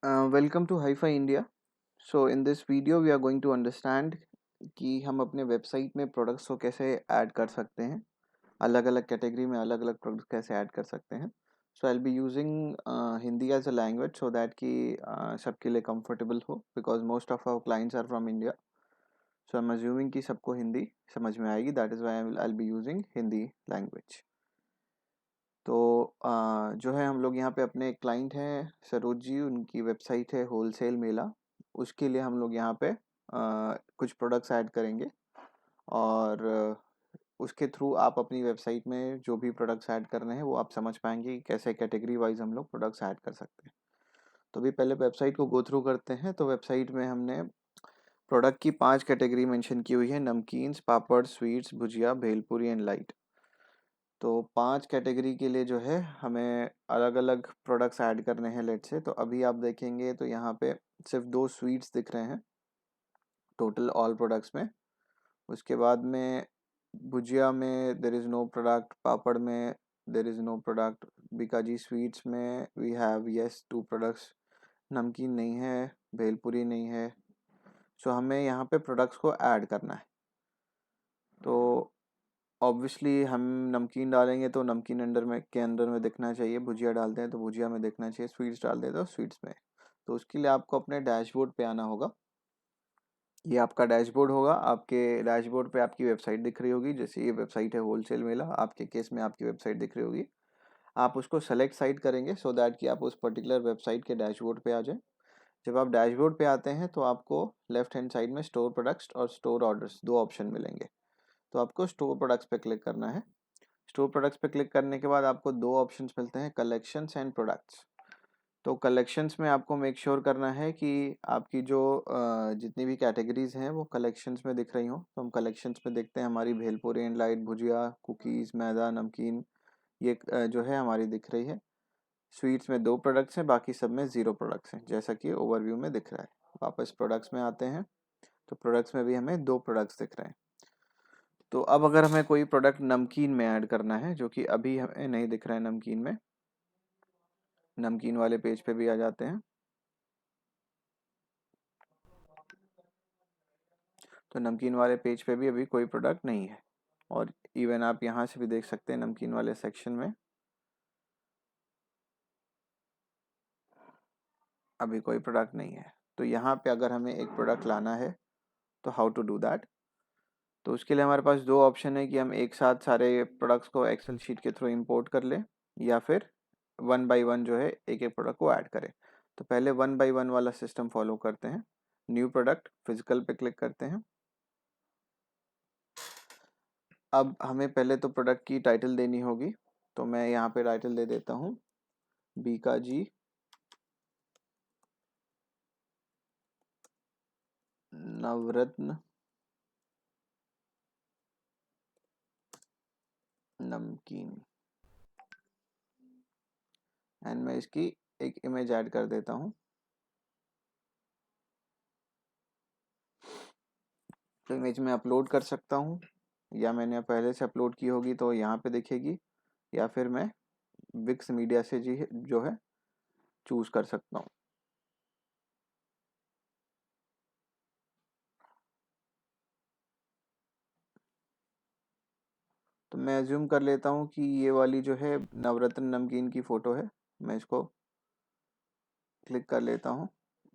Welcome to Hi-Fi India. So in this video we are going to understand कि हम अपने website में products को कैसे ऐड कर सकते हैं, अलग अलग कैटेगरी में अलग अलग प्रोडक्ट्स कैसे ऐड कर सकते हैं. So I will be using Hindi as a language so that कि सबके लिए कंफर्टेबल हो, because most of our clients are from India. So I am assuming कि सबको हिंदी समझ में आएगी. That is why I will be using Hindi language. तो जो है हम लोग यहाँ पे अपने क्लाइंट हैं सरोज जी, उनकी वेबसाइट है होलसेल मेला. उसके लिए हम लोग यहाँ पे कुछ प्रोडक्ट्स ऐड करेंगे और उसके थ्रू आप अपनी वेबसाइट में जो भी प्रोडक्ट्स ऐड करने हैं वो आप समझ पाएंगे कि कैसे कैटेगरी वाइज हम लोग प्रोडक्ट्स ऐड कर सकते हैं. तो अभी पहले वेबसाइट को गो थ्रू करते हैं. तो वेबसाइट में हमने प्रोडक्ट की 5 कैटेगरी मेंशन की हुई है: namkeens, papad, sweets, bhujia, bhelpuri and light. तो 5 कैटेगरी के लिए जो है हमें अलग अलग प्रोडक्ट्स ऐड करने हैं. लेट से तो अभी आप देखेंगे तो यहाँ पे सिर्फ 2 स्वीट्स दिख रहे हैं टोटल ऑल प्रोडक्ट्स में. उसके बाद में भुजिया में there is no product, papad में there is no product, Bikaji sweets में we have yes 2 products, namkeen नहीं है, भेलपुरी नहीं है. सो हमें यहाँ पे प्रोडक्ट्स को ऐड करना है. तो ऑब्वियसली हम नमकीन डालेंगे तो नमकीन अंदर में दिखना चाहिए, भुजिया डालते हैं तो भुजिया में दिखना चाहिए, स्वीट्स डालते हैं तो स्वीट्स में. तो उसके लिए आपको अपने डैशबोर्ड पे आना होगा. ये आपका डैशबोर्ड होगा. आपके डैशबोर्ड पे आपकी वेबसाइट दिख रही होगी. जैसे ये वेबसाइट है होलसेल मेला, आपके केस में आपकी वेबसाइट दिख रही होगी. आप उसको सेलेक्ट साइट करेंगे सो दैट कि आप उस पर्टिकुलर वेबसाइट के डैशबोर्ड पे आ जाए. जब आप डैशबोर्ड पे आते हैं तो आपको लेफ्ट हैंड साइड में स्टोर प्रोडक्ट्स और स्टोर ऑर्डर्स 2 ऑप्शन मिलेंगे. तो आपको स्टोर प्रोडक्ट्स पे क्लिक करना है. स्टोर प्रोडक्ट्स पे क्लिक करने के बाद आपको 2 ऑप्शंस मिलते हैं: कलेक्शंस एंड प्रोडक्ट्स. तो कलेक्शंस में आपको मेक श्योर करना है कि आपकी जो जितनी भी कैटेगरीज हैं वो कलेक्शंस में दिख रही हों. तो हम कलेक्शंस में देखते हैं हमारी bhelpuri and light, bhujia, cookies, मैदा, नमकीन, ये जो है हमारी दिख रही है. स्वीट्स में 2 प्रोडक्ट्स हैं, बाकी सब में 0 प्रोडक्ट्स हैं, जैसा कि ओवरव्यू में दिख रहा है. वापस प्रोडक्ट्स में आते हैं तो प्रोडक्ट्स में भी हमें 2 प्रोडक्ट्स दिख रहे हैं. तो अब अगर हमें कोई प्रोडक्ट नमकीन में ऐड करना है, जो कि अभी हमें नहीं दिख रहा है नमकीन में, नमकीन वाले पेज पे भी आ जाते हैं. तो नमकीन वाले पेज पे भी अभी कोई प्रोडक्ट नहीं है. और इवन आप यहाँ से भी देख सकते हैं नमकीन वाले सेक्शन में अभी कोई प्रोडक्ट नहीं है. तो यहाँ पे अगर हमें एक प्रोडक्ट लाना है तो हाउ टू डू दैट. तो उसके लिए हमारे पास 2 ऑप्शन है कि हम एक साथ सारे प्रोडक्ट्स को एक्सेल शीट के थ्रू इंपोर्ट कर लें, या फिर वन बाय वन जो है एक एक प्रोडक्ट को ऐड करें. तो पहले वन बाय वन वाला सिस्टम फॉलो करते हैं. न्यू प्रोडक्ट फिजिकल पे क्लिक करते हैं. अब हमें पहले तो प्रोडक्ट की टाइटल देनी होगी. तो मैं यहाँ पे टाइटल दे देता हूँ बीकाजी नवरत्न नमकीन, एंड मैं इसकी एक इमेज ऐड कर देता हूँ. तो इमेज में अपलोड कर सकता हूँ, या मैंने पहले से अपलोड की होगी तो यहाँ पे दिखेगी, या फिर मैं विक्स मीडिया से जी जो है चूज कर सकता हूँ. तो मैं अज्यूम कर लेता हूँ कि ये वाली जो है नवरत्न नमकीन की फ़ोटो है. मैं इसको क्लिक कर लेता हूँ.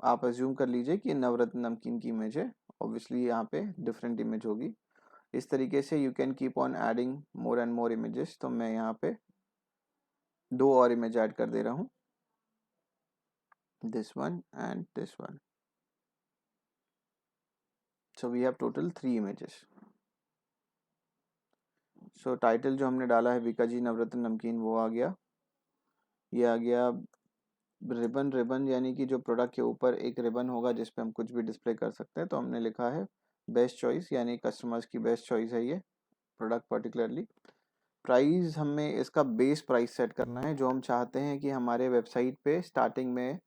आप अज्यूम कर लीजिए कि नवरत्न नमकीन की इमेज है. ऑब्वियसली यहाँ पे डिफरेंट इमेज होगी. इस तरीके से you can keep on adding more and more images. तो मैं यहाँ पे 2 और इमेज ऐड कर दे रहा हूँ, this one and this one. So we have total 3 images. So title जो हमने डाला है बीकाजी नवरत्न नमकीन वो आ गया. ये आ गया रिबन. रिबन यानी कि जो प्रोडक्ट के ऊपर एक रिबन होगा जिस पे हम कुछ भी डिस्प्ले कर सकते हैं. तो हमने लिखा है बेस्ट चॉइस, यानी कस्टमर्स की बेस्ट चॉइस है ये प्रोडक्ट पर्टिकुलरली. प्राइस हमें इसका बेस प्राइस सेट करना है. जो हम चाहते हैं कि हमारे वेबसाइट पे स्टार्टिंग में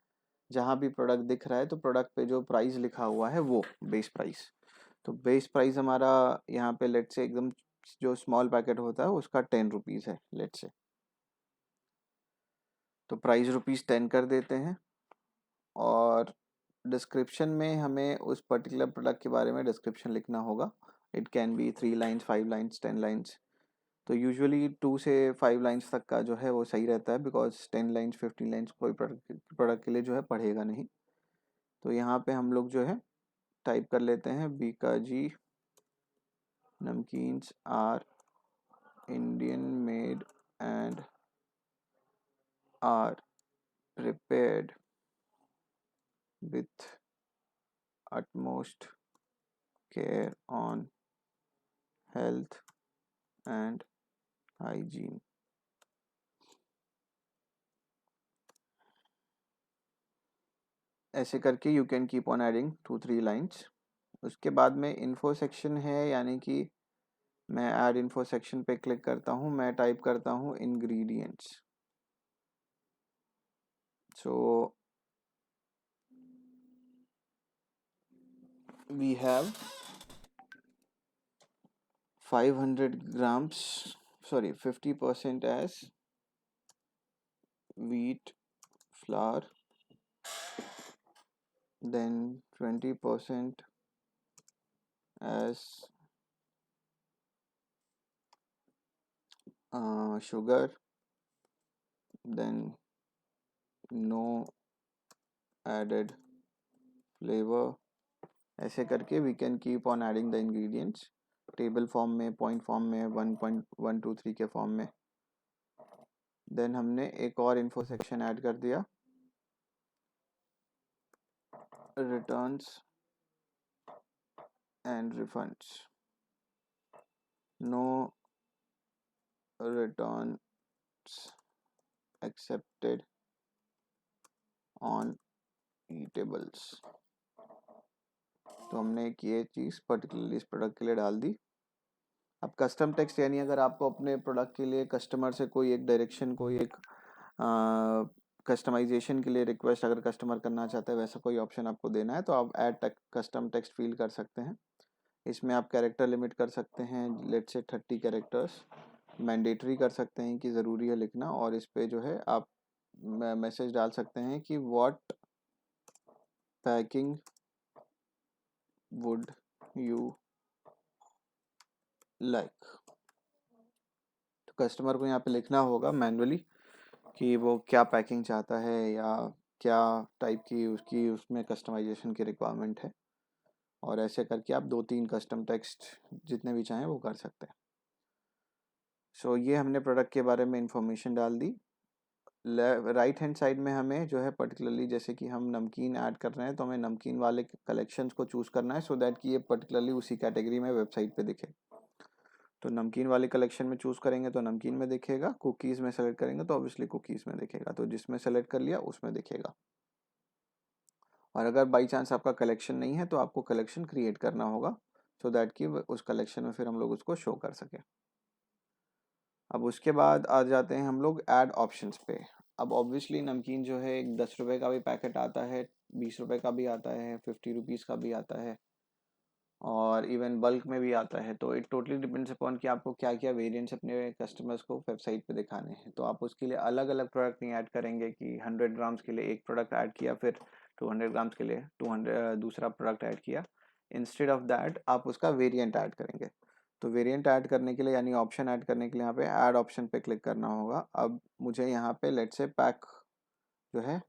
जहाँ भी प्रोडक्ट दिख रहा है तो प्रोडक्ट पे जो प्राइस लिखा हुआ है वो बेस प्राइस. तो बेस प्राइस हमारा यहाँ पे लेट से एकदम जो स्मॉल पैकेट होता है उसका 10 रुपीज़ है लेट से. तो प्राइस रुपीज़ 10 कर देते हैं. और डिस्क्रिप्शन में हमें उस पर्टिकुलर प्रोडक्ट के बारे में डिस्क्रिप्शन लिखना होगा. It can be 3 lines, 5 lines, 10 lines. तो यूजुअली 2 से 5 लाइन्स तक का जो है वो सही रहता है, बिकॉज 10 लाइन्स 15 लाइन्स कोई प्रोडक्ट के लिए जो है पढ़ेगा नहीं. तो यहाँ पे हम लोग जो है टाइप कर लेते हैं Bikaji namkeens are Indian made and are prepared with utmost care on health and hygiene. ऐसे करके you can keep on adding 2-3 lines. उसके बाद में इन्फो सेक्शन है, यानी कि मैं ऐड इन्फो सेक्शन पे क्लिक करता हूँ. मैं टाइप करता हूँ ingredients. So we have 500 grams, sorry, 50% as wheat flour, then 20% as sugar, then no added flavor. ऐसे करके we can keep on adding the ingredients table form में, पॉइंट फॉर्म में, 1.123 के फॉर्म में. देन हमने एक और इन्फो सेक्शन ऐड कर दिया, returns and refunds. No returns accepted on eatables. तो हमने ये चीज़ पर्टिकुलरली इस प्रोडक्ट के लिए डाल दी. अब कस्टम टेक्स्ट, यानी अगर आपको अपने प्रोडक्ट के लिए कस्टमर से कोई एक डायरेक्शन, कोई एक कस्टमाइजेशन के लिए रिक्वेस्ट अगर कस्टमर करना चाहता है, वैसा कोई ऑप्शन आपको देना है, तो आप ऐड कस्टम टेक्स्ट फील कर सकते हैं. इसमें आप कैरेक्टर लिमिट कर सकते हैं, लेट्स से 30 कैरेक्टर्स मैंडेटरी कर सकते हैं कि ज़रूरी है लिखना. और इस पे जो है आप मैसेज डाल सकते हैं कि what packing would you like. तो कस्टमर को यहाँ पे लिखना होगा मैन्युअली कि वो क्या पैकिंग चाहता है या क्या टाइप की उसकी उसमें कस्टमाइजेशन की रिक्वायरमेंट है. और ऐसे करके आप 2-3 कस्टम टेक्स्ट जितने भी चाहें वो कर सकते हैं. सो ये हमने प्रोडक्ट के बारे में इंफॉर्मेशन डाल दी. राइट हैंड साइड में हमें जो है पर्टिकुलरली, जैसे कि हम नमकीन ऐड कर रहे हैं, तो हमें नमकीन वाले कलेक्शंस को चूज़ करना है, सो दैट कि ये पर्टिकुलरली उसी कैटेगरी में वेबसाइट पे दिखे. तो नमकीन वाले कलेक्शन में चूज़ करेंगे तो नमकीन में दिखेगा, कुकीज़ में सेलेक्ट करेंगे तो ऑब्वियसली कुकीज़ में दिखेगा. तो जिसमें सेलेक्ट कर लिया उसमें दिखेगा. और अगर बाई चांस आपका कलेक्शन नहीं है तो आपको कलेक्शन क्रिएट करना होगा, सो दैट कि उस कलेक्शन में फिर हम लोग उसको शो कर सकें. अब उसके बाद आ जाते हैं हम लोग ऐड ऑप्शंस पे. अब ऑब्वियसली नमकीन जो है, एक 10 रुपये का भी पैकेट आता है, 20 रुपये का भी आता है, 50 रुपीज़ का भी आता है, और इवन बल्क में भी आता है. तो इट टोटली डिपेंड्स अपॉन कि आपको क्या क्या वेरिएंट्स अपने कस्टमर्स को वेबसाइट पे दिखाने हैं. तो आप उसके लिए अलग अलग प्रोडक्ट नहीं ऐड करेंगे कि 100 ग्राम्स के लिए एक प्रोडक्ट ऐड किया, फिर 200 ग्राम्स के लिए 200 दूसरा प्रोडक्ट ऐड किया. इंस्टेड ऑफ दैट आप उसका वेरिएंट ऐड करेंगे. तो वेरिएंट ऐड करने के लिए, यानी ऑप्शन ऐड करने के लिए, यहाँ पे ऐड ऑप्शन पे क्लिक करना होगा. अब मुझे यहाँ पे लेट्स से पैक जो है,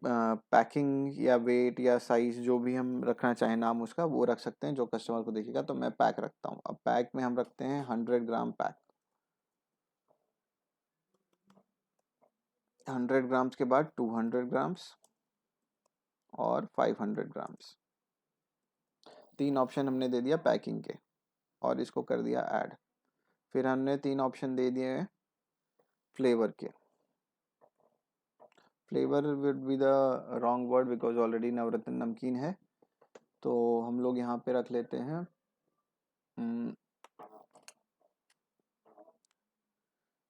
पैकिंग या वेट या साइज जो भी हम रखना चाहें नाम उसका, वो रख सकते हैं जो कस्टमर को दिखेगा. तो मैं पैक रखता हूँ. अब पैक में हम रखते हैं 100 ग्राम पैक. 100 ग्राम्स के बाद 200 ग्राम्स और 500 ग्राम्स. 3 ऑप्शन हमने दे दिया पैकिंग के और इसको कर दिया ऐड. फिर हमने 3 ऑप्शन दे दिए हैं फ्लेवर के. Flavour would be the wrong word because already Navratan namkeen है. तो हम लोग यहाँ पे रख लेते हैं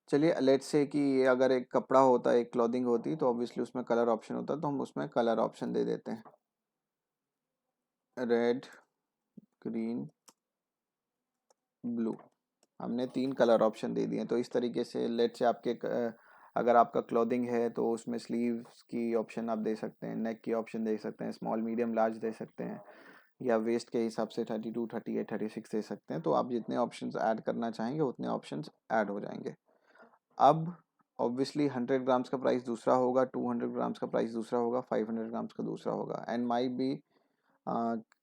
चलिए लेट्स से कि अगर एक कपड़ा होता है, एक क्लॉथिंग होती, तो ऑब्वियसली उसमें कलर ऑप्शन होता, तो हम उसमें कलर ऑप्शन दे देते हैं, रेड, ग्रीन, ब्लू. हमने 3 कलर ऑप्शन दे दिए. तो इस तरीके से लेट्स से आपके अगर आपका क्लोथिंग है तो उसमें स्लीव्स की ऑप्शन आप दे सकते हैं, नेक की ऑप्शन दे सकते हैं, स्मॉल मीडियम लार्ज दे सकते हैं, या वेस्ट के हिसाब से 32, 38, 36 दे सकते हैं। तो आप जितने ऑप्शंस ऐड करना चाहेंगे उतने ऑप्शंस ऐड हो जाएंगे। अब ऑब्वियसली 100 ग्राम्स का प्राइस दूसरा होगा, 200 ग्राम्स का प्राइस दूसरा होगा, 500 ग्राम्स का दूसरा होगा, एंड माई बी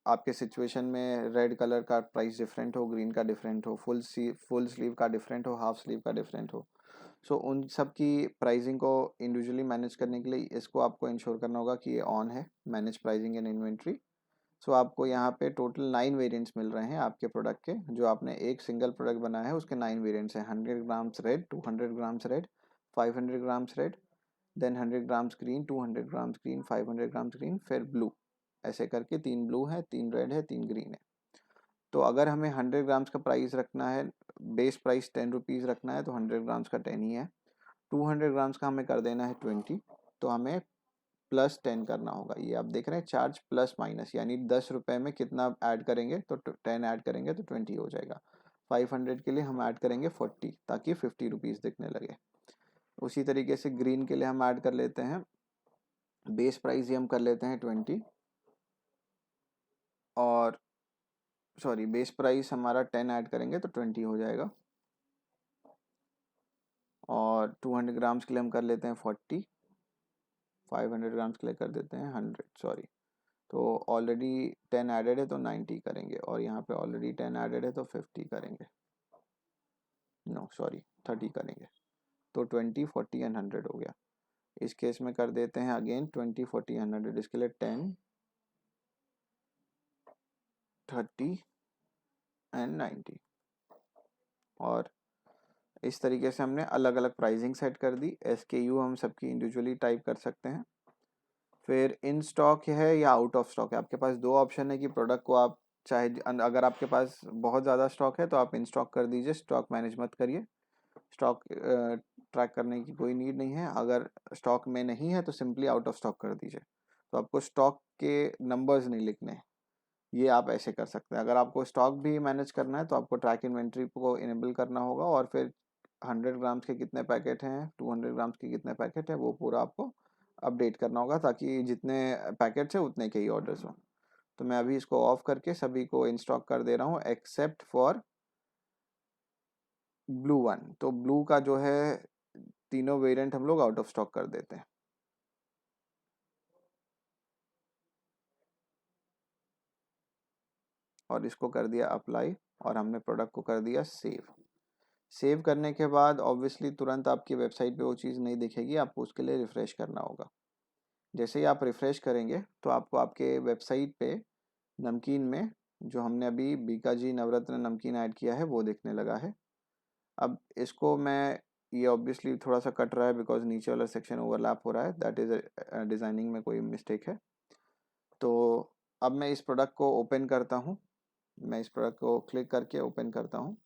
आपके सिचुएशन में रेड कलर का प्राइस डिफरेंट हो, ग्रीन का डिफरेंट हो, फुल स्लीव का डिफरेंट हो, हाफ स्लीव का डिफरेंट हो। सो उन सब की प्राइसिंग को इंडिविजुअली मैनेज करने के लिए इसको आपको इंश्योर करना होगा कि ये ऑन है, मैनेज प्राइसिंग एंड इन्वेंट्री। सो आपको यहाँ पे टोटल 9 वेरिएंट्स मिल रहे हैं आपके प्रोडक्ट के। जो आपने एक सिंगल प्रोडक्ट बनाया है उसके 9 वेरिएंट्स हैं। 100 grams red, 200 grams red, 500 grams red, then 100 grams green, 200 grams green, 500 grams green, फिर ब्लू। ऐसे करके 3 ब्लू है, 3 रेड है, 3 ग्रीन है। तो अगर हमें 100 ग्राम्स का प्राइस रखना है, बेस प्राइस 10 रुपीज़ रखना है, तो 100 ग्राम्स का 10 ही है। 200 ग्राम्स का हमें कर देना है 20, तो हमें प्लस 10 करना होगा। ये आप देख रहे हैं चार्ज प्लस माइनस, यानी 10 रुपये में कितना ऐड करेंगे, तो 10 ऐड करेंगे तो 20 हो जाएगा। 500 के लिए हम ऐड करेंगे 40, ताकि 50 रुपीज़ दिखने लगे। उसी तरीके से ग्रीन के लिए हम ऐड कर लेते हैं, बेस प्राइस ही हम कर लेते हैं 20, और सॉरी बेस प्राइस हमारा 10 ऐड करेंगे तो 20 हो जाएगा। और 200 ग्राम्स के लिए हम कर लेते हैं 40, 500 ग्राम्स के लिए कर देते हैं 100, सॉरी। तो ऑलरेडी 10 एडेड है तो 90 करेंगे, और यहाँ पे ऑलरेडी 10 एडेड है तो 50 करेंगे, नो सॉरी 30 करेंगे। तो 20, 40 एंड 100 हो गया। इस केस में कर देते हैं अगेन 20, 40, 100। इसके लिए 10, 30 एंड 90। और इस तरीके से हमने अलग अलग प्राइसिंग सेट कर दी। SKU हम सबकी इंडिविजुअली टाइप कर सकते हैं। फिर इन स्टॉक है या आउट ऑफ स्टॉक है, आपके पास दो ऑप्शन है कि प्रोडक्ट को आप चाहे, अगर आपके पास बहुत ज़्यादा स्टॉक है तो आप इन स्टॉक कर दीजिए, स्टॉक मैनेज मत करिए। स्टॉक ट्रैक करने की कोई नीड नहीं है। अगर स्टॉक में नहीं है तो सिंपली आउट ऑफ स्टॉक कर दीजिए। तो आपको स्टॉक के नंबर्स नहीं लिखने, ये आप ऐसे कर सकते हैं। अगर आपको स्टॉक भी मैनेज करना है तो आपको ट्रैक इन्वेंट्री को इनेबल करना होगा, और फिर 100 ग्राम्स के कितने पैकेट हैं, 200 ग्राम्स के कितने पैकेट हैं, वो पूरा आपको अपडेट करना होगा, ताकि जितने पैकेट्स हैं उतने के ही ऑर्डर्स हों। तो मैं अभी इसको ऑफ करके सभी को इन स्टॉक कर दे रहा हूँ एक्सेप्ट फॉर ब्लू वन। तो ब्लू का जो है तीनों वेरिएंट हम लोग आउट ऑफ स्टॉक कर देते हैं। और इसको कर दिया अप्लाई, और हमने प्रोडक्ट को कर दिया सेव। सेव करने के बाद ऑब्वियसली तुरंत आपकी वेबसाइट पे वो चीज़ नहीं दिखेगी, आपको उसके लिए रिफ़्रेश करना होगा। जैसे ही आप रिफ़्रेश करेंगे तो आपको आपके वेबसाइट पे नमकीन में जो हमने अभी बीकाजी नवरत्न नमकीन ऐड किया है वो दिखने लगा है। अब इसको मैं, ये ऑब्वियसली थोड़ा सा कट रहा है बिकॉज नीचे वाला सेक्शन ओवरलैप हो रहा है, दैट इज़ डिज़ाइनिंग में कोई मिस्टेक है। तो अब मैं इस प्रोडक्ट को ओपन करता हूँ, मैं इस प्रोडक्ट को क्लिक करके ओपन करता हूँ।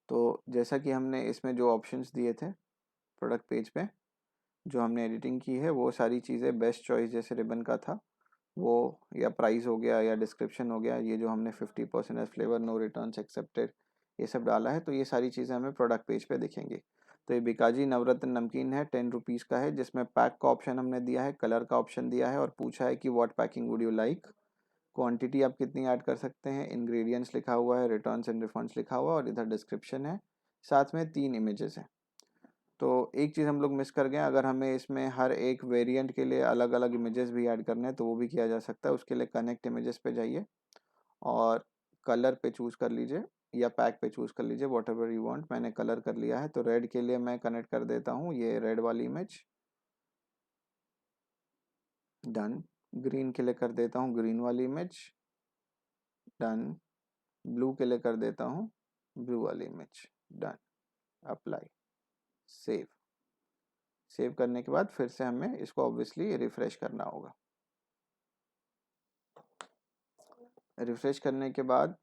तो जैसा कि हमने इसमें जो ऑप्शंस दिए थे प्रोडक्ट पेज पे, जो हमने एडिटिंग की है, वो सारी चीज़ें बेस्ट चॉइस जैसे रिबन का था वो, या प्राइस हो गया, या डिस्क्रिप्शन हो गया, ये जो हमने 50% as flavour, no returns accepted, ये सब डाला है, तो ये सारी चीज़ें हमें प्रोडक्ट पेज पे दिखेंगी। तो ये बीकाजी नवरत्न नमकीन है, 10 रुपीज़ का है, जिसमें पैक का ऑप्शन हमने दिया है, कलर का ऑप्शन दिया है, और पूछा है कि what packing would you like, quantity आप कितनी ऐड कर सकते हैं, इंग्रेडिएंट्स लिखा हुआ है, रिटर्न्स एंड रिफंड्स लिखा हुआ है, और इधर डिस्क्रिप्शन है, साथ में 3 इमेजेस हैं। तो एक चीज़ हम लोग मिस कर गए, अगर हमें इसमें हर एक वेरिएंट के लिए अलग अलग इमेजेस भी ऐड करने हैं तो वो भी किया जा सकता है। उसके लिए कनेक्ट इमेजेस पे जाइए और कलर पे चूज़ कर लीजिए, या पैक पे चूज़ कर लीजिए, वॉट एवर यू वांट। मैंने कलर कर लिया है, तो रेड के लिए मैं कनेक्ट कर देता हूँ ये रेड वाली इमेज, डन। ग्रीन के लिए कर देता हूँ ग्रीन वाली इमेज, डन। ब्लू के लिए कर देता हूँ ब्लू वाली image, done. Apply, save. Save करने के बाद फिर से हमें इसको ऑब्वियसली रिफ्रेश करना होगा। रिफ्रेश करने के बाद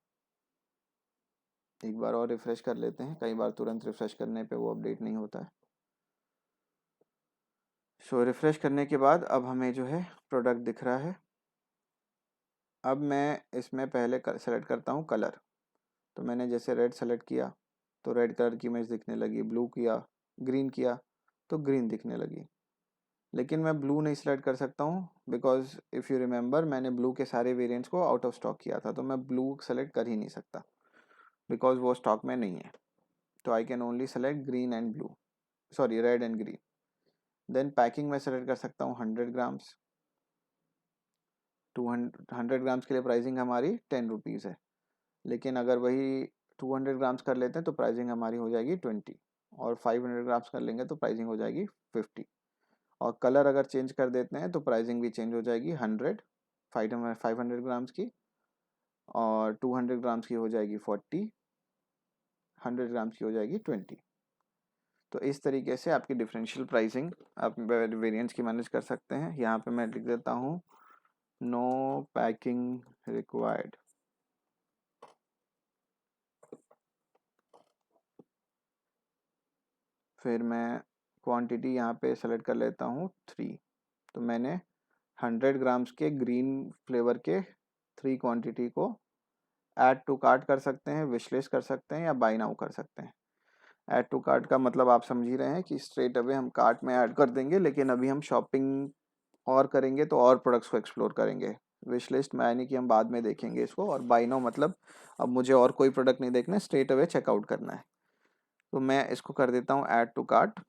एक बार और रिफ्रेश कर लेते हैं, कई बार तुरंत रिफ्रेश करने पे वो अपडेट नहीं होता है। सो रिफ्रेश करने के बाद अब हमें जो है प्रोडक्ट दिख रहा है। अब मैं इसमें पहले सेलेक्ट करता हूँ कलर। तो मैंने जैसे रेड सेलेक्ट किया तो रेड कलर की इमेज दिखने लगी, ब्लू किया ग्रीन किया तो ग्रीन दिखने लगी। लेकिन मैं ब्लू नहीं सिलेक्ट कर सकता हूँ, बिकॉज इफ़ यू रिमेंबर मैंने ब्लू के सारे वेरिएंट्स को आउट ऑफ स्टॉक किया था, तो मैं ब्लू सेलेक्ट कर ही नहीं सकता बिकॉज वो स्टॉक में नहीं है। तो I can only select green and blue, sorry red and green. Then packing में सेलेक्ट कर सकता हूँ 100 ग्राम्स। 100 ग्राम्स के लिए प्राइसिंग हमारी 10 रुपीज़ है, लेकिन अगर वही 200 ग्राम्स कर लेते हैं तो प्राइसिंग हमारी हो जाएगी 20, और 500 ग्राम्स कर लेंगे तो प्राइसिंग हो जाएगी 50। और कलर अगर चेंज कर देते हैं तो प्राइसिंग भी चेंज हो जाएगी 500 ग्राम्स की, और 200 ग्राम्स की हो जाएगी 40, 100 ग्राम्स की हो जाएगी 20। तो इस तरीके से आपकी डिफरेंशियल प्राइसिंग आप वेरिएंट्स की मैनेज कर सकते हैं। यहाँ पे मैं लिख देता हूँ नो पैकिंग रिक्वायर्ड। फिर मैं क्वांटिटी यहाँ पे सेलेक्ट कर लेता हूँ 3। तो मैंने 100 ग्राम्स के ग्रीन फ्लेवर के 3 क्वांटिटी को ऐड टू कार्ट कर सकते हैं, विश लिस्ट कर सकते हैं, या बाय नाउ कर सकते हैं। ऐड टू कार्ट का मतलब आप समझ ही रहे हैं कि स्ट्रेट अवे हम कार्ट में ऐड कर देंगे, लेकिन अभी हम शॉपिंग और करेंगे तो और प्रोडक्ट्स को एक्सप्लोर करेंगे। विश लिस्ट में यानी कि हम बाद में देखेंगे इसको, और बाय नाउ मतलब अब मुझे और कोई प्रोडक्ट नहीं देखना है, स्ट्रेट अवे चेकआउट करना है। तो मैं इसको कर देता हूँ ऐड टू कार्ट।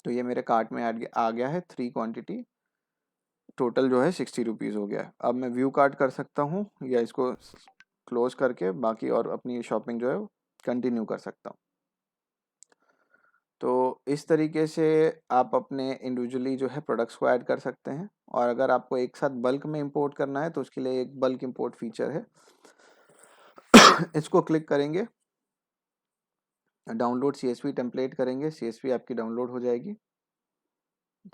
तो ये मेरे कार्ट में ऐड आ गया है 3 क्वांटिटी, टोटल जो है 60 रुपीज़ हो गया है। अब मैं व्यू कार्ट कर सकता हूँ या इसको क्लोज करके बाकी और अपनी शॉपिंग जो है कंटिन्यू कर सकता हूँ। तो इस तरीके से आप अपने इंडिविजुअली जो है प्रोडक्ट्स को ऐड कर सकते हैं। और अगर आपको एक साथ बल्क में इंपोर्ट करना है तो उसके लिए एक बल्क इंपोर्ट फीचर है। इसको क्लिक करेंगे, डाउनलोड CSV टेम्पलेट करेंगे, CSV आपकी डाउनलोड हो जाएगी।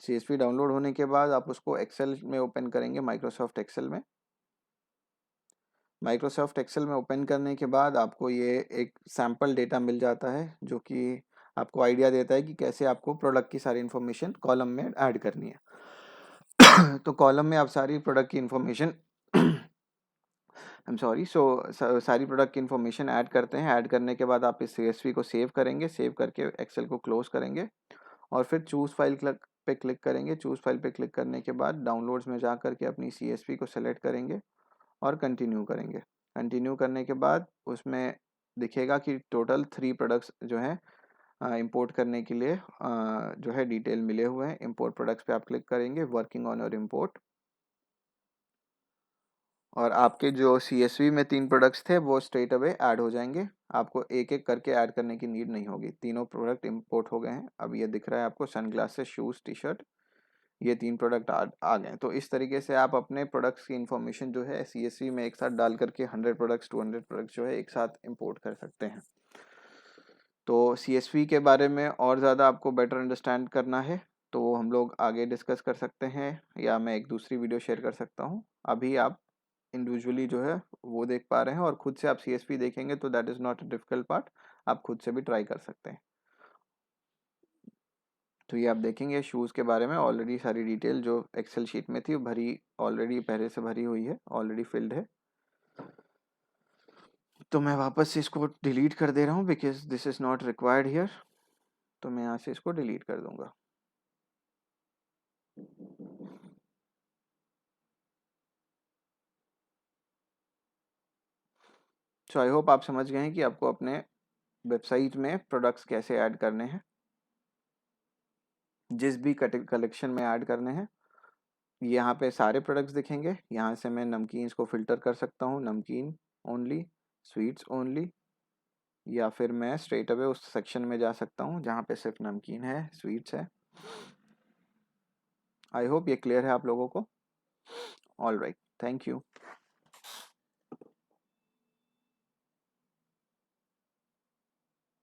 CSV डाउनलोड होने के बाद आप उसको एक्सेल में ओपन करेंगे, माइक्रोसॉफ्ट एक्सेल में। माइक्रोसॉफ्ट एक्सेल में ओपन करने के बाद आपको ये एक सैम्पल डेटा मिल जाता है, जो कि आपको आइडिया देता है कि कैसे आपको प्रोडक्ट की सारी इन्फॉर्मेशन कॉलम में ऐड करनी है। तो कॉलम में आप सारी प्रोडक्ट की इन्फॉर्मेशन सारी प्रोडक्ट की इन्फॉर्मेशन ऐड करते हैं। ऐड करने के बाद आप इस CSV को सेव करेंगे, सेव करके एक्सेल को क्लोज करेंगे, और फिर चूज़ फाइल पे क्लिक करेंगे। चूज़ फाइल पे क्लिक करने के बाद डाउनलोड्स में जा करके अपनी CSV को सेलेक्ट करेंगे और कंटिन्यू करेंगे। कंटिन्यू करने के बाद उसमें दिखेगा कि टोटल 3 प्रोडक्ट्स जो हैं इंपोर्ट करने के लिए जो है डिटेल मिले हुए हैं। इंपोर्ट प्रोडक्ट्स पे आप क्लिक करेंगे, वर्किंग ऑन योर इंपोर्ट, और आपके जो CSV में 3 प्रोडक्ट्स थे वो स्ट्रेट अवे ऐड हो जाएंगे। आपको एक एक करके ऐड करने की नीड नहीं होगी, तीनों प्रोडक्ट इंपोर्ट हो गए हैं। अब ये दिख रहा है आपको सनग्लासेस, शूज़, टी शर्ट, ये 3 प्रोडक्ट आ गए। तो इस तरीके से आप अपने प्रोडक्ट्स की इन्फॉर्मेशन जो है CSV में एक साथ डाल करके 100 प्रोडक्ट्स 200 प्रोडक्ट्स जो है एक साथ इंपोर्ट कर सकते हैं। तो CSV के बारे में और ज़्यादा आपको बेटर अंडरस्टैंड करना है तो हम लोग आगे डिस्कस कर सकते हैं, या मैं एक दूसरी वीडियो शेयर कर सकता हूँ। अभी आप इंडिविजुअली जो है वो देख पा रहे हैं, और खुद से आप CSV देखेंगे तो that is not a difficult part, आप खुद से भी ट्राई कर सकते हैं। तो ये आप देखेंगे शूज़ के बारे में ऑलरेडी सारी डिटेल जो एक्सेल शीट में थी भरी, ऑलरेडी पहले से भरी हुई है, ऑलरेडी फिल्ड है। तो मैं वापस से इसको डिलीट कर दे रहा हूँ because this is not required here. तो मैं यहाँ से इसको डिलीट कर दूंगा। सो आई होप आप समझ गए हैं कि आपको अपने वेबसाइट में प्रोडक्ट्स कैसे ऐड करने हैं, जिस भी कलेक्शन में ऐड करने हैं। यहाँ पे सारे प्रोडक्ट्स दिखेंगे। यहाँ से मैं नमकीन्स को फ़िल्टर कर सकता हूँ, नमकीन ओनली, स्वीट्स ओनली, या फिर मैं स्ट्रेट अवे उस सेक्शन में जा सकता हूँ जहाँ पे सिर्फ नमकीन है, स्वीट्स है। आई होप ये क्लियर है आप लोगों को। All right, thank you.